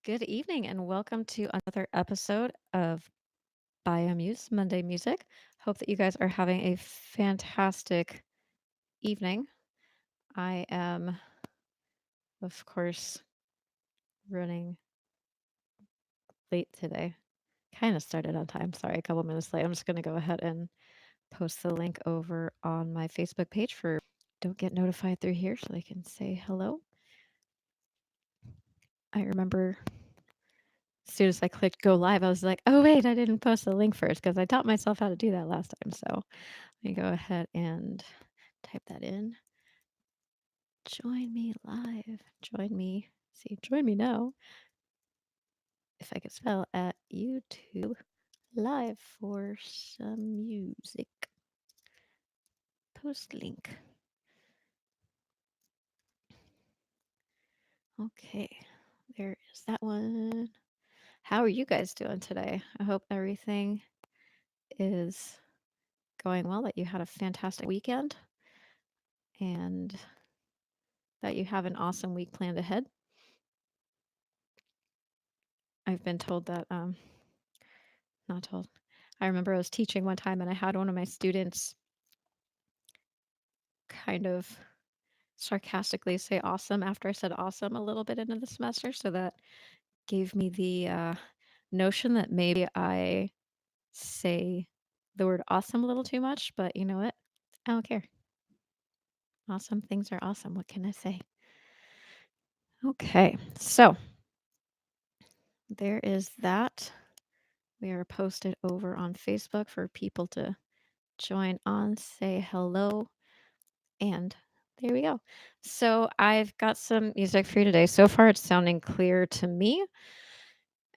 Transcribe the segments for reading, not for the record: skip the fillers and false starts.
Good evening and welcome to another episode of BioMuse Monday Music. Hope that you guys are having a fantastic evening. I am, of course, running late today. Kind of started on time. Sorry, a couple minutes late. I'm just going to go ahead and post the link over on my Facebook page for don't get notified through here so they can say hello. I remember as soon as I clicked go live, I was like, oh, wait, I didn't post the link first because I taught myself how to do that last time. So let me go ahead and type that in. Join me live. Join me. See, join me now. If I could spell at YouTube live for some music. Post link. Okay, there is that one. How are you guys doing today? I hope everything is going well, that you had a fantastic weekend, and that you have an awesome week planned ahead. I've been told that, not told. I remember I was teaching one time and I had one of my students kind of sarcastically say awesome after I said awesome a little bit into the semester. So that gave me the notion that maybe I say the word awesome a little too much, but you know what? I don't care. Awesome things are awesome. What can I say? Okay, so there is that. We are posted over on Facebook for people to join on, say hello, and there we go. So I've got some music for you today. So far, it's sounding clear to me.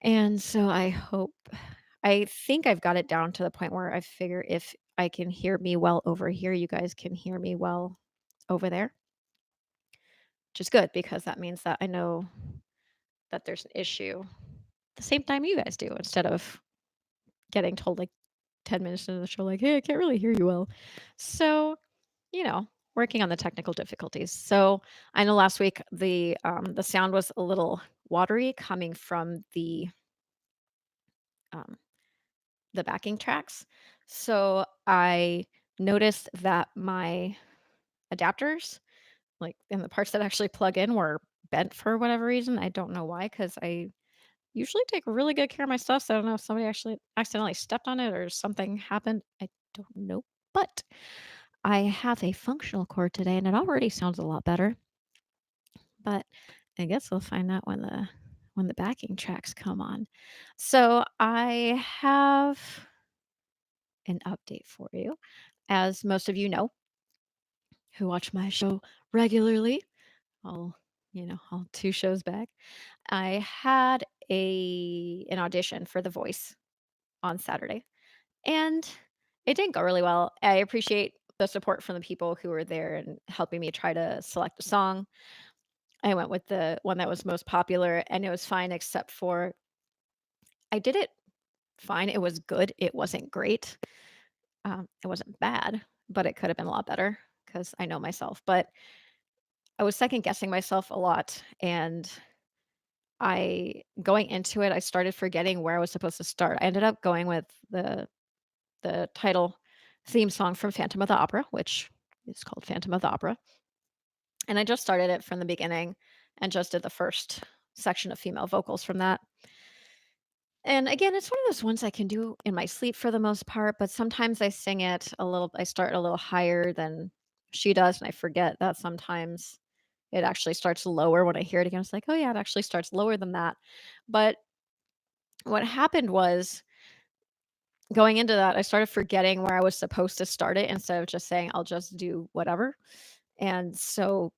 And so I think I've got it down to the point where I figure if I can hear me well over here, you guys can hear me well over there, which is good because that means that I know that there's an issue the same time you guys do instead of getting told like 10 minutes into the show, like, hey, I can't really hear you well. So, you know, working on the technical difficulties. So I know last week the sound was a little watery coming from um, the backing tracks. So I noticed that my adapters, like in the parts that actually plug in, were bent for whatever reason. I don't know why, because I usually take really good care of my stuff. So I don't know if somebody actually accidentally stepped on it or something happened. I don't know. But I have a functional cord today and it already sounds a lot better. But I guess we'll find out when the backing tracks come on. So I have an update for you. As most of you know, who watch my show regularly, all all 2 shows back, I had an audition for The Voice on Saturday, and it didn't go really well. I appreciate the support from the people who were there and helping me try to select a song. I went with the one that was most popular, and it was fine except for I did it fine. It was good. It wasn't great. It wasn't bad, but it could have been a lot better because I know myself. But I was second guessing myself a lot, and I going into it, I started forgetting where I was supposed to start. I ended up going with the title theme song from Phantom of the Opera, which is called Phantom of the Opera, and I just started it from the beginning and just did the first section of female vocals from that. And again, it's one of those ones I can do in my sleep for the most part, but sometimes I start a little higher than she does, and I forget that sometimes it actually starts lower when I hear it again. It's like, "Oh, yeah, it actually starts lower than that." But what happened was going into that, I started forgetting where I was supposed to start it instead of just saying, "I'll just do whatever." And so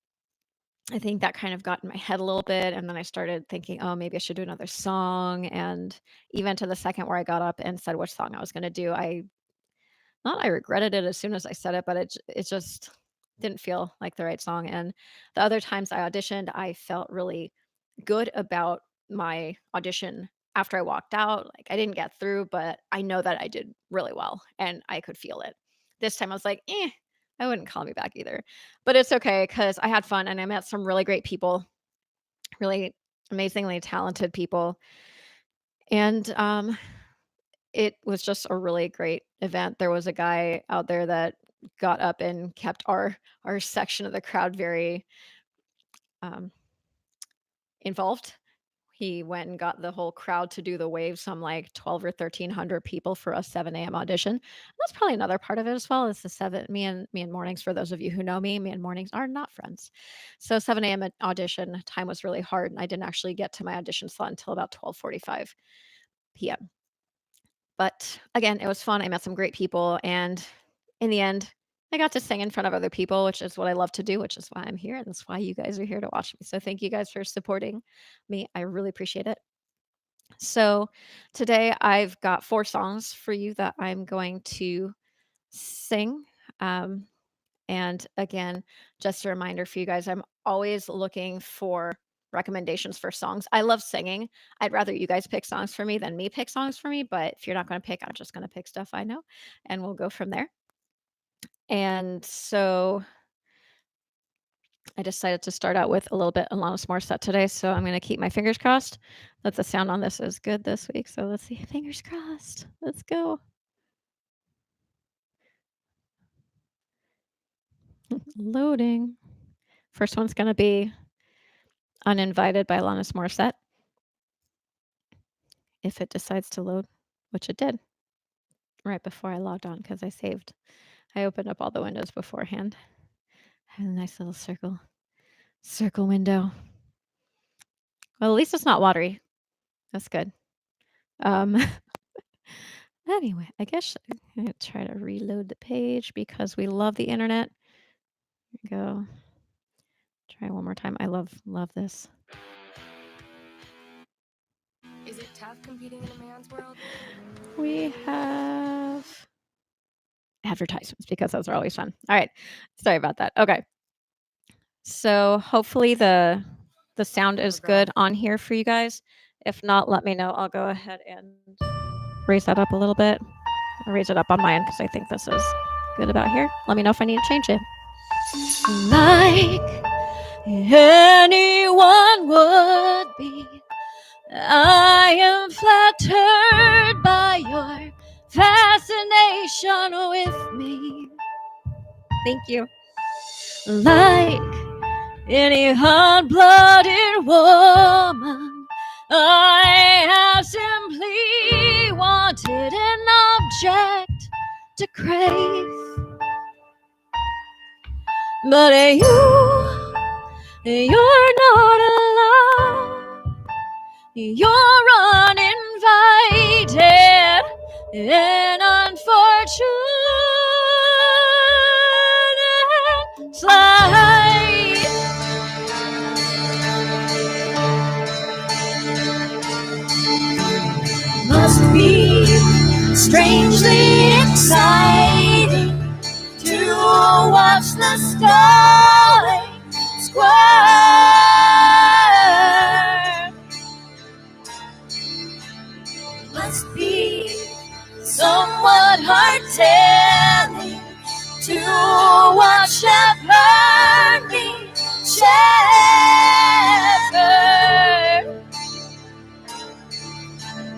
I think that kind of got in my head a little bit, and then I started thinking, "Oh, maybe I should do another song," and even to the second where I got up and said which song I was gonna do, I regretted it as soon as I said it, but it just didn't feel like the right song, and the other times I auditioned, I felt really good about my audition after I walked out. Like, I didn't get through, but I know that I did really well, and I could feel it. This time I was like, I wouldn't call me back either." But it's okay because I had fun and I met some really great people, really amazingly talented people. And it was just a really great event. There was a guy out there that got up and kept our section of the crowd very um, involved. He went and got the whole crowd to do the wave, some like 12 or 1,300 people for a 7 a.m. audition. And that's probably another part of it as well. Is the seven me and mornings. For those of you who know me, me and mornings are not friends. So 7 a.m. audition time was really hard, and I didn't actually get to my audition slot until about 12:45 p.m. But again, it was fun. I met some great people, and in the end, I got to sing in front of other people, which is what I love to do, which is why I'm here, and that's why you guys are here to watch me. So thank you guys for supporting me. I really appreciate it. So today I've got 4 songs for you that I'm going to sing. Um, and again, just a reminder for you guys, I'm always looking for recommendations for songs. I love singing. I'd rather you guys pick songs for me than me pick songs for me. But if you're not going to pick, I'm just going to pick stuff I know, and we'll go from there. And so I decided to start out with a little bit Alanis Morissette today. So I'm going to keep my fingers crossed that the sound on this is good this week. So let's see. Fingers crossed. Let's go. Loading. First one's going to be Uninvited by Alanis Morissette. If it decides to load, which it did right before I logged on because I opened up all the windows beforehand. I had a nice little circle window. Well, at least it's not watery. That's good. Anyway, I guess I'm going to try to reload the page because we love the internet. Here we go. Try one more time. I love this. Is it tough competing in a man's world? We have advertisements because those are always fun. All right. Sorry about that. Okay. So hopefully the sound is good on here for you guys. If not, let me know. I'll go ahead and raise that up a little bit. I'll raise it up on my end because I think this is good about here. Let me know if I need to change it. Like anyone would be, I am flattered by your fascination with me. Thank you. Like any hot-blooded woman, I have simply wanted an object to crave. But you're not allowed. You're uninvited and unfortunate. Slide. Must be strangely exciting to watch the sky square. Must be somewhat heart-telling to watch that burning shepherd.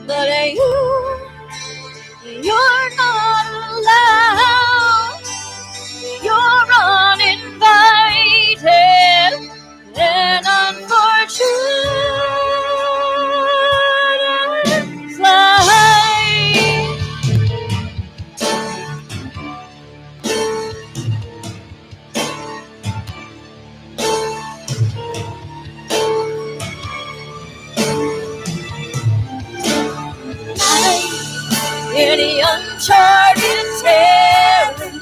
But you're not allowed. You're uninvited and unfortunate. Fly. Any uncharted territory,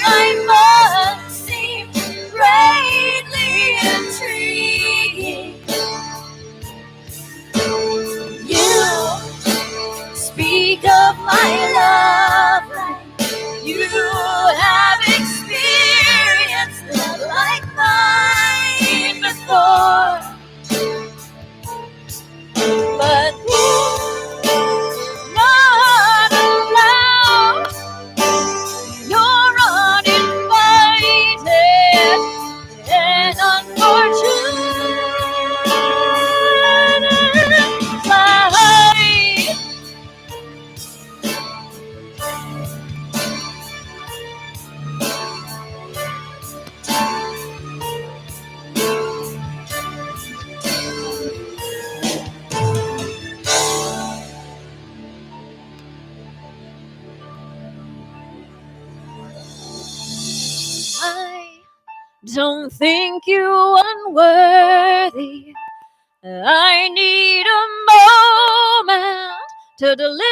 I must seem greatly intriguing. You speak of my love life. You have experienced love like mine before. But not allowed. don't think you unworthy. I need a moment to deliberate.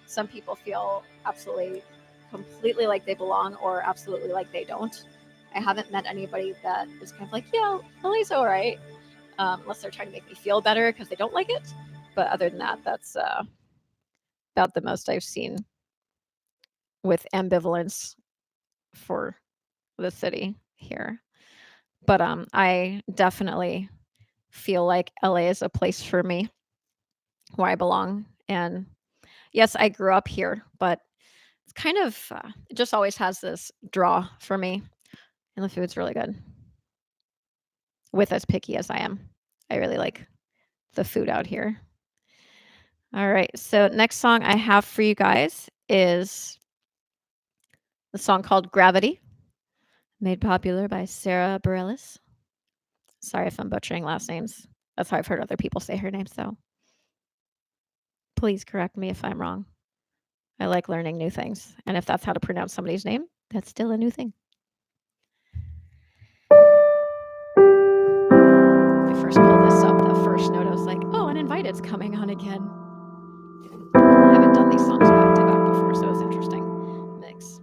Some people feel absolutely, completely like they belong or absolutely like they don't. I haven't met anybody that is kind of like, yeah, LA's all right, unless they're trying to make me feel better because they don't like it. But other than that, that's about the most I've seen with ambivalence for the city here. But I definitely feel like LA is a place for me where I belong. And yes, I grew up here, but it's kind of it just always has this draw for me, and the food's really good. With as picky as I am, I really like the food out here. All right, so next song I have for you guys is the song called Gravity, made popular by Sara Bareilles. Sorry if I'm butchering last names. That's how I've heard other people say her name, so please correct me if I'm wrong. I like learning new things, and if that's how to pronounce somebody's name, that's still a new thing. When I first pulled this up, the first note, I was like, oh, Uninvited's coming on again. I haven't done these songs back to back before, so it's interesting mix.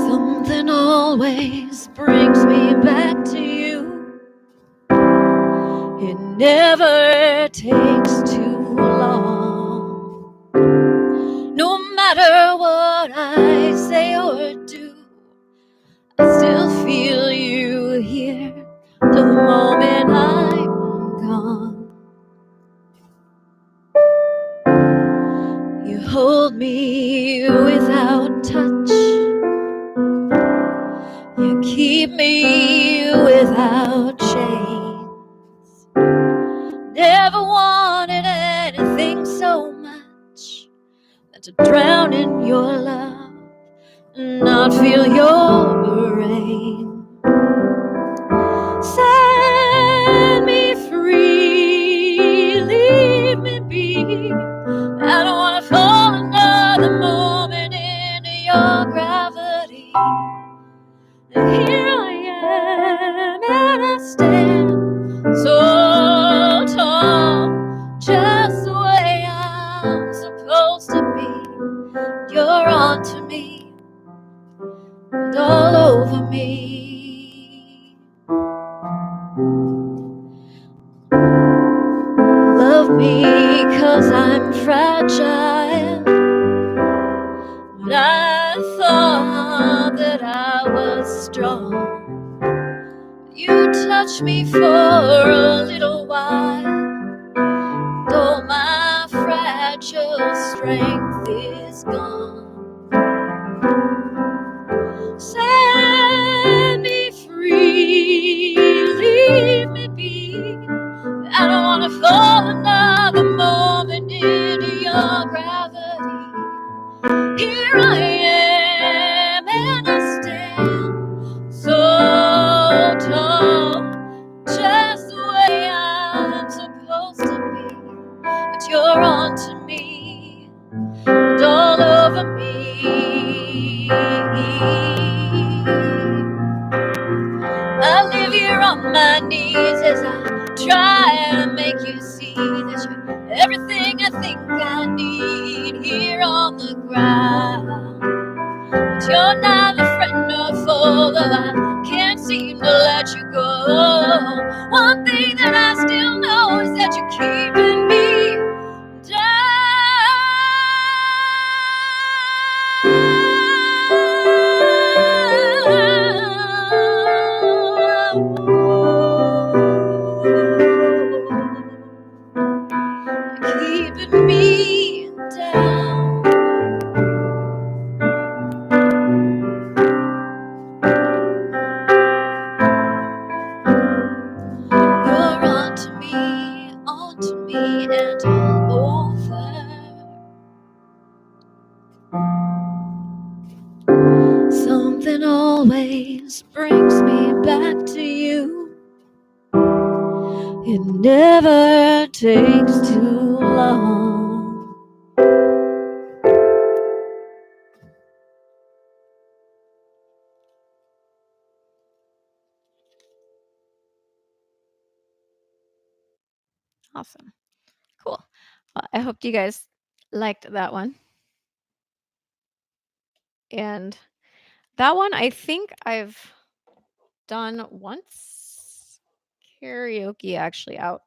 Something always brings me back to you. It never takes too long. No matter what I say or do, I still feel you here till the moment I'm gone. You hold me without touch. You keep me without chains. Never wanted anything so much than to drown in your love and not feel your rain. Set me free, leave me be. I don't want to fall another moment into your gravity. And here I am, and I stand so tall, just the way I'm supposed to be. You're onto me and all over me. Love me 'cause I'm fragile, but I thought that I was strong. You touch me for a little while, though my fragile strength is gone. Set me free, leave me be. I don't want to fall another moment into your gravity. Here I am, and I stand so tall, just the way I'm supposed to be. But you're onto me and all over me. I live here on my knees as I try to make you see that you're everything I need here on the ground. But you're neither friend nor foe, though I can't seem to let you go. One thing that I still know is that you're keeping me down. Keeping me down. You're onto me, and all over. Something always brings me back to you. It never takes too long. Awesome. Cool. Well, I hope you guys liked that one. And that one, I think I've done once karaoke actually out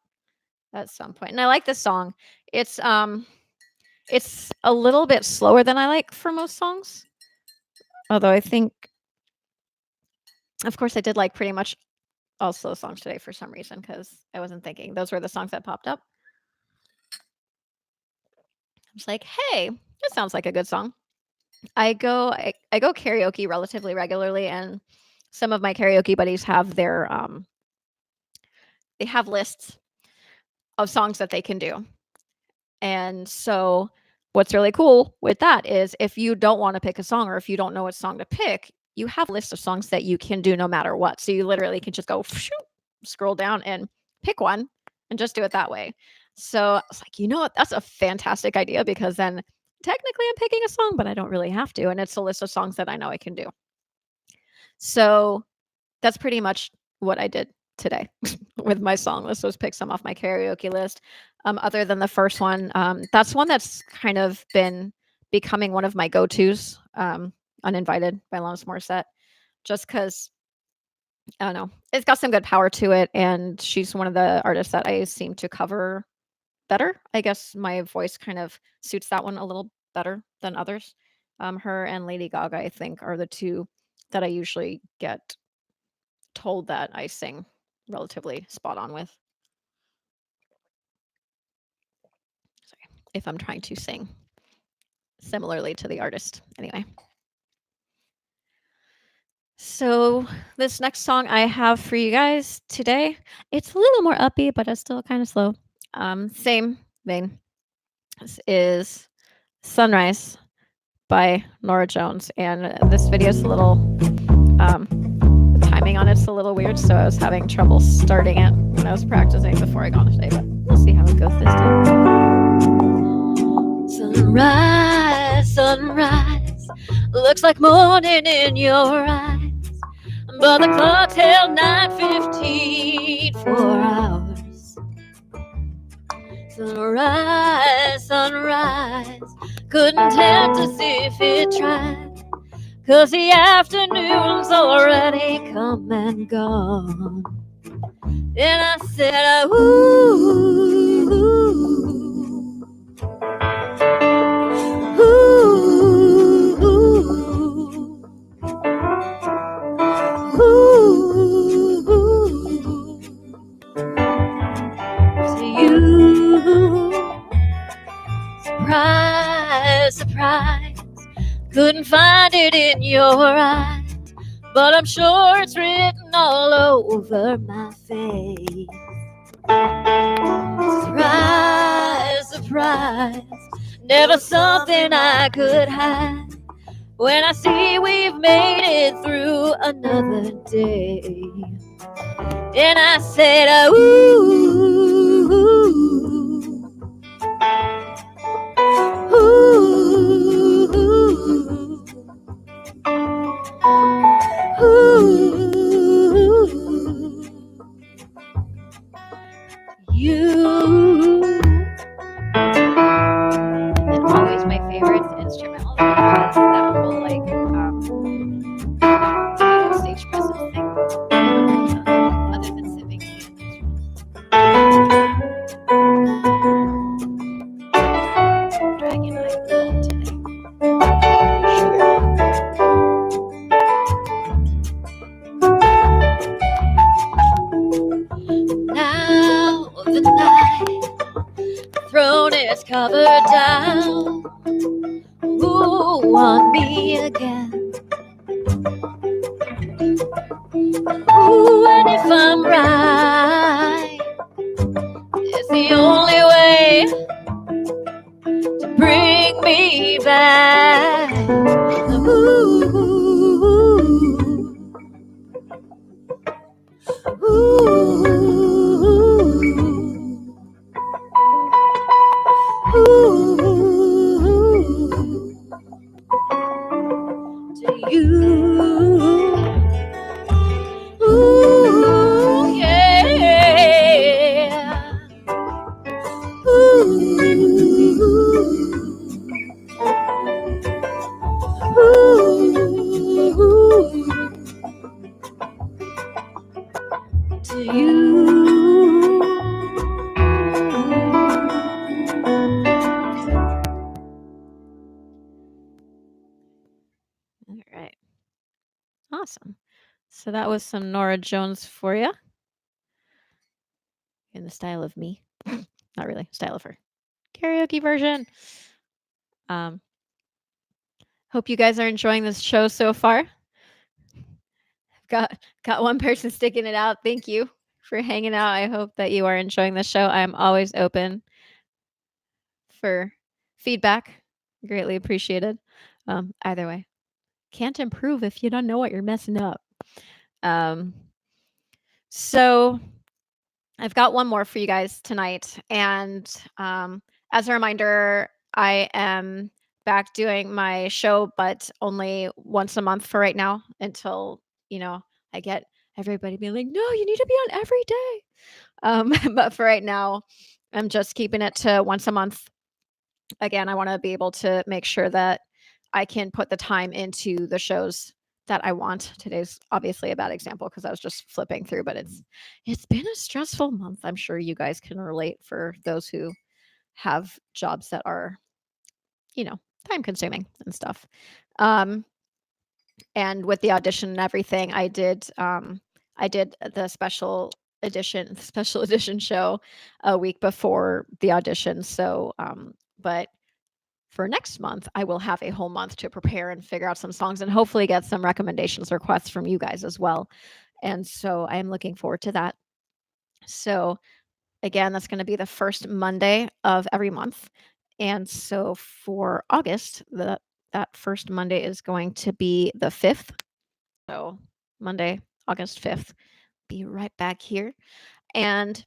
at some point. And I like this song. It's a little bit slower than I like for most songs. Although I think, of course, I did like pretty much all slow songs today for some reason because I wasn't thinking. Those were the songs that popped up. I was like, hey, this sounds like a good song. I go karaoke relatively regularly, and some of my karaoke buddies have their they have lists of songs that they can do. And so what's really cool with that is if you don't want to pick a song or if you don't know what song to pick, you have a list of songs that you can do no matter what. So you literally can just go scroll down and pick one and just do it that way. So I was like, you know what? That's a fantastic idea because then technically I'm picking a song, but I don't really have to. And it's a list of songs that I know I can do. So that's pretty much what I did today with my song list, was pick some off my karaoke list. Other than the first one, that's one that's kind of been becoming one of my go-tos, Uninvited by Alanis Morissette, just because, I don't know, it's got some good power to it, and she's one of the artists that I seem to cover better. I guess my voice kind of suits that one a little better than others. Her and Lady Gaga, I think, are the two that I usually get told that I sing relatively spot on with. Sorry, if I'm trying to sing similarly to the artist. Anyway. So this next song I have for you guys today, it's a little more upbeat, but it's still kind of slow. Same vein. This is Sunrise by Norah Jones, and this video is a little the timing on it's a little weird, so I was having trouble starting it when I was practicing before I got on today, but we'll see how it goes this time. Sunrise, sunrise, looks like morning in your eyes, but the clock's held 9:15 for hours. Sunrise, sunrise, couldn't tempt us if it tried, 'cause the afternoon's already come and gone. And I said, ooh, ooh, ooh, ooh, to you. Surprise, surprise, couldn't find it in your eyes, but I'm sure it's written all over my face. Surprise, surprise, never something I could hide. When I see we've made it through another day, and I said, ooh, you. favorites instrumentals because that whole like tomato stage presence thing. Other than sipping tea and dragging high alone today. Pretty sure. Now the night throne is covered down. Who want me again? Ooh, and if I'm right, it's the only way to bring me back. Ooh, to you. Ooh, yeah. To you. All right. Awesome. So that was some Norah Jones for you. In the style of me. Not really, style of her. Karaoke version. Hope you guys are enjoying this show so far. Got one person sticking it out. Thank you for hanging out. I hope that you are enjoying the show. I'm always open for feedback. Greatly appreciated. Either way. Can't improve if you don't know what you're messing up. So I've got one more for you guys tonight. And as a reminder, I am back doing my show, but only once a month for right now until, I get everybody being like, no, you need to be on every day. But for right now, I'm just keeping it to once a month. Again, I want to be able to make sure that I can put the time into the shows that I want. Today's obviously a bad example because I was just flipping through, but it's been a stressful month. I'm sure you guys can relate for those who have jobs that are, time consuming and stuff. And with the audition and everything, I did the special edition show a week before the audition. So, but for next month, I will have a whole month to prepare and figure out some songs and hopefully get some recommendations, requests from you guys as well. And so I am looking forward to that. So again, that's going to be the first Monday of every month. And so for August, that first Monday is going to be the 5th. So Monday, August 5th. Be right back here. And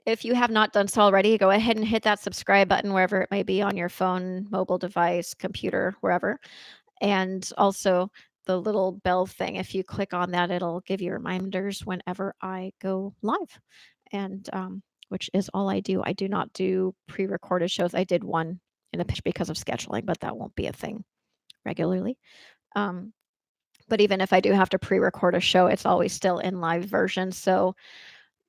if you have not done so already, go ahead and hit that subscribe button wherever it may be on your phone, mobile device, computer, wherever. And also the little bell thing, if you click on that, it'll give you reminders whenever I go live. And which is all I do. I do not do pre-recorded shows. I did one in a pitch because of scheduling, but that won't be a thing regularly. But even if I do have to pre-record a show, it's always still in live version. So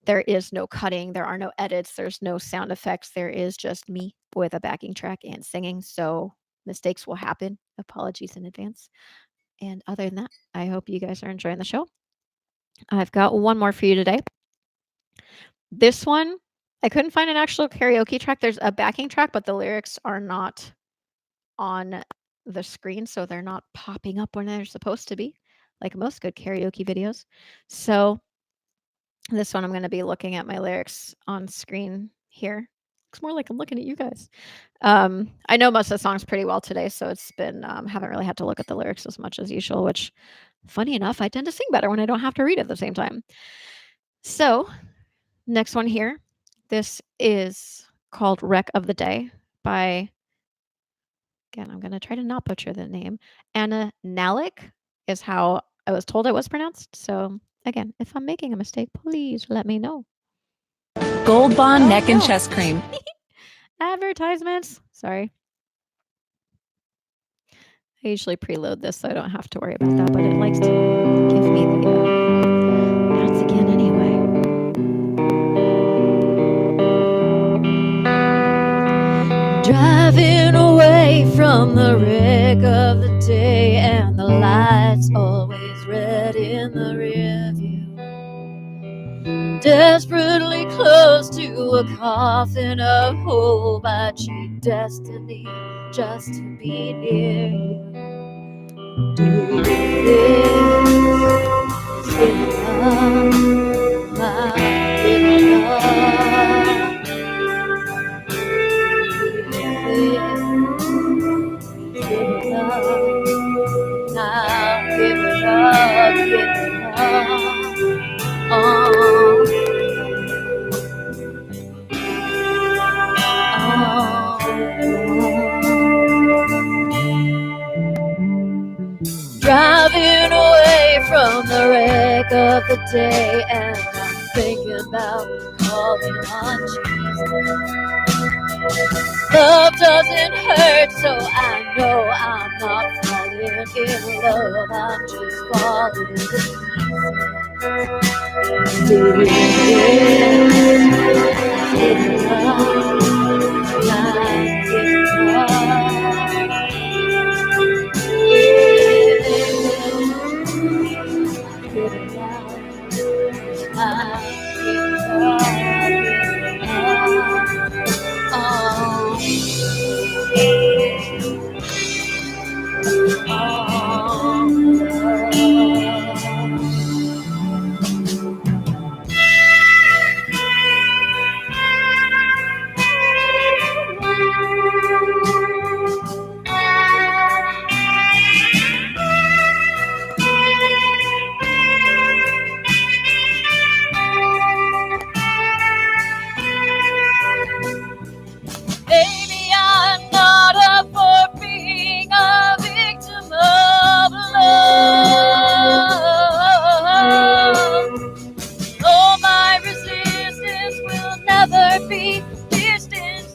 there is no cutting, there are no edits, there's no sound effects. There is just me with a backing track and singing. So mistakes will happen. Apologies in advance. And other than that, I hope you guys are enjoying the show. I've got one more for you today. This one, I couldn't find an actual karaoke track. There's a backing track, but the lyrics are not on the screen, so they're not popping up when they're supposed to be, like most good karaoke videos. So this one, I'm going to be looking at my lyrics on screen here. Looks more like I'm looking at you guys. I know most of the songs pretty well today, so it's been haven't really had to look at the lyrics as much as usual, which, funny enough, I tend to sing better when I don't have to read at the same time. So, next one here. This is called Wreck of the Day by, again, I'm going to try to not butcher the name. Nalick is how I was told it was pronounced. So, again, if I'm making a mistake, please let me know. Gold Bond neck and chest cream. Advertisements. Sorry. I usually preload this so I don't have to worry about that, but it likes to give me the ads again anyway. Driving away from the wreck of the day, and the lights always red in the rear view. Desperately close to a coffin of hope, I cheat destiny just to be near you. Do this, giving up, not giving up. Giving up, not giving up, giving up. Driving away from the wreck of the day, and I'm thinking about calling on Jesus. Love doesn't hurt, so I know I'm not falling in love. I'm just falling to pieces. Giving up, not giving up. Giving up, not giving Baby, I'm not up for being a victim of love. Oh, my resistance will never be distance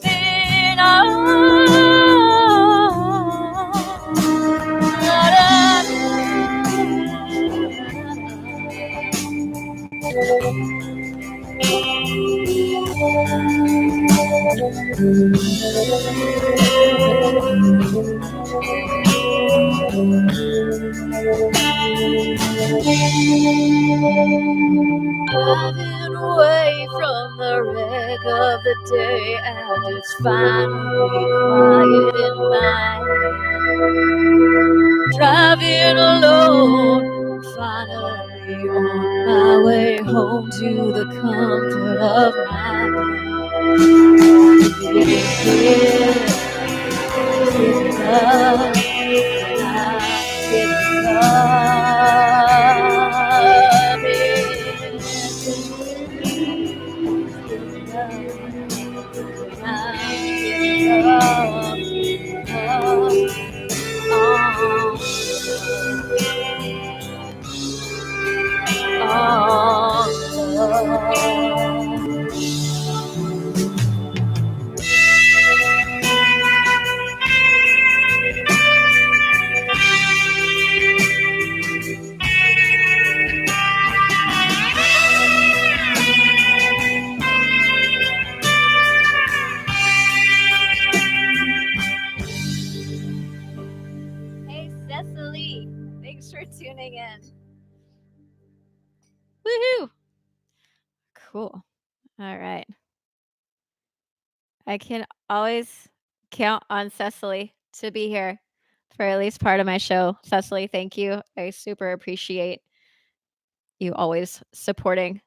Driving away from the wreck of the day, and it's finally quiet in my head. Driving alone, finally on my way home to the comfort of my bed. Giving up, not giving Hey, Cecily, thanks for tuning in. Woohoo! Cool. All right. I can always count on Cecily to be here for at least part of my show. Cecily, thank you. I super appreciate you always supporting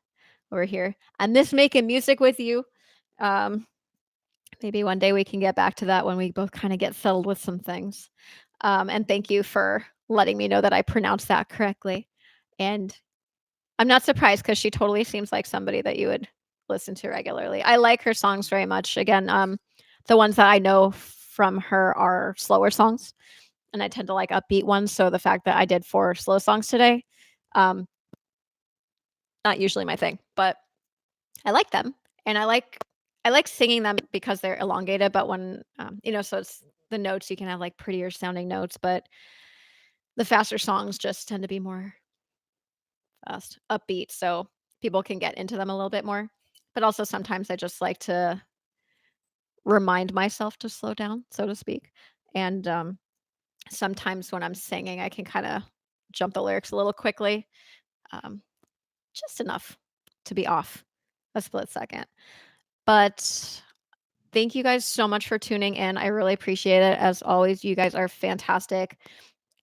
over here and this making music with you. Maybe one day we can get back to that when we both kind of get settled with some things. And thank you for letting me know that I pronounced that correctly. And I'm not surprised because she totally seems like somebody that you would listen to regularly. I like her songs very much. Again, the ones that I know from her are slower songs, and I tend to like upbeat ones. So the fact that I did 4 slow songs today, um, not usually my thing, but I like them, and I like singing them because they're elongated. But when so the notes, you can have, like, prettier sounding notes, but the faster songs just tend to be more fast, upbeat, so people can get into them a little bit more. But also sometimes I just like to remind myself to slow down, so to speak. And sometimes when I'm singing, I can kind of jump the lyrics a little quickly, um, just enough to be off a split second. But thank you guys so much for tuning in. I really appreciate it. As always, you guys are fantastic.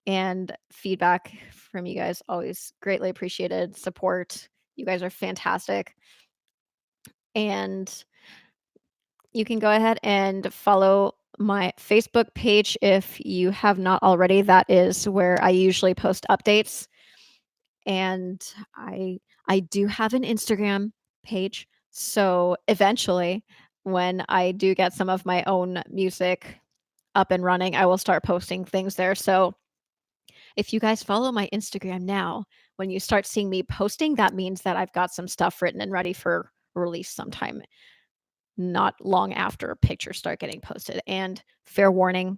And feedback from you guys always greatly appreciated. Support. You guys are fantastic. And you can go ahead and follow my Facebook page if you have not already. That is where I usually post updates. And I do have an Instagram page. So eventually, when I do get some of my own music up and running, I will start posting things there. So if you guys follow my Instagram now, when you start seeing me posting, that means that I've got some stuff written and ready for release sometime not long after pictures start getting posted. And fair warning,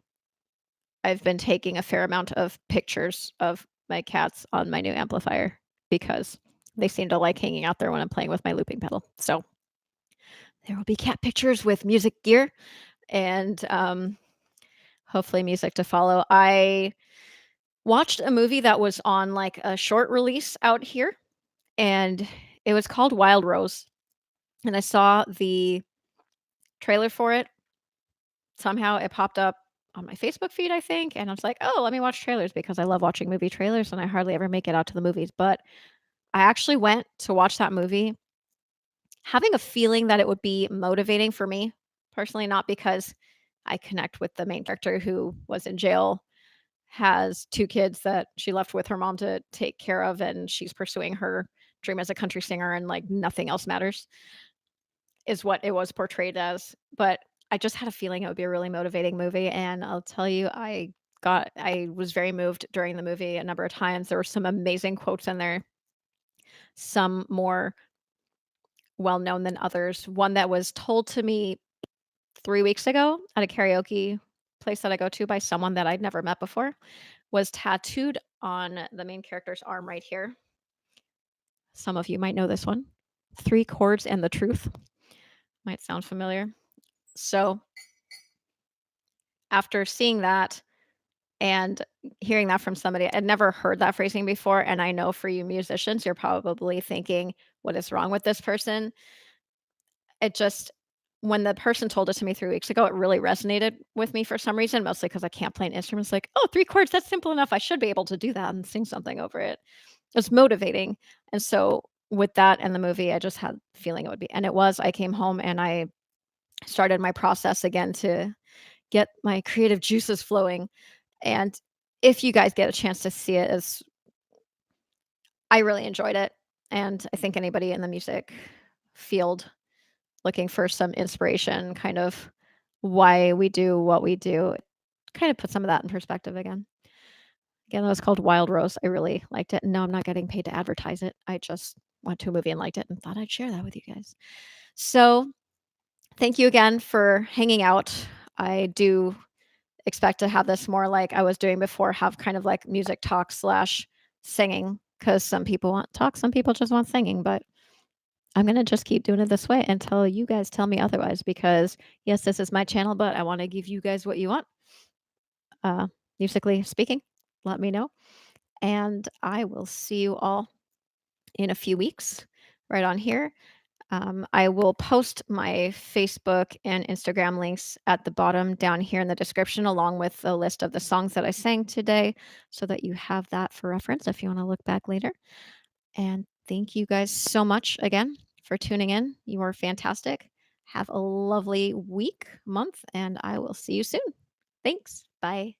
I've been taking a fair amount of pictures of my cats on my new amplifier because they seem to like hanging out there when I'm playing with my looping pedal. So there will be cat pictures with music gear and hopefully music to follow. I watched a movie that was on like a short release out here, and it was called Wild Rose. And I saw the trailer for it. Somehow it popped up on my Facebook feed, I think, and I was like, "Oh, let me watch trailers," because I love watching movie trailers and I hardly ever make it out to the movies, but I actually went to watch that movie having a feeling that it would be motivating for me, personally, not because I connect with the main character who was in jail, has 2 kids that she left with her mom to take care of, and she's pursuing her dream as a country singer and, like, nothing else matters, is what it was portrayed as, but I just had a feeling it would be a really motivating movie, and I'll tell you, I was very moved during the movie a number of times. There were some amazing quotes in there, some more well-known than others. One that was told to me 3 weeks ago at a karaoke place that I go to by someone that I'd never met before was tattooed on the main character's arm right here. Some of you might know this one. 3 chords and the truth. Might sound familiar. So, after seeing that and hearing that from somebody, I'd never heard that phrasing before, and I know for you musicians, you're probably thinking, "What is wrong with this person?" It just when the person told it to me 3 weeks ago, it really resonated with me for some reason, mostly because I can't play an instrument. It's like, "Oh, 3 chords, that's simple enough. I should be able to do that and sing something over it." It's motivating, and so with that and the movie, I just had the feeling it would be and it was. I came home and I started my process again to get my creative juices flowing, and if you guys get a chance to see it, as I really enjoyed it, and I think anybody in the music field looking for some inspiration, kind of why we do what we do, kind of put some of that in perspective again. Again, that was called Wild Rose. I really liked it. And no, I'm not getting paid to advertise it. I just went to a movie and liked it and thought I'd share that with you guys. So thank you again for hanging out. I do expect to have this more like I was doing before, have kind of like music talk slash singing because some people want talk, some people just want singing, but I'm gonna just keep doing it this way until you guys tell me otherwise because, yes, this is my channel, but I wanna give you guys what you want, uh, musically speaking. Let me know, and I will see you all in a few weeks right on here. I will post my Facebook and Instagram links at the bottom down here in the description, along with a list of the songs that I sang today so that you have that for reference if you wanna look back later. And thank you guys so much again for tuning in. You are fantastic. Have a lovely week, month, and I will see you soon. Thanks. Bye.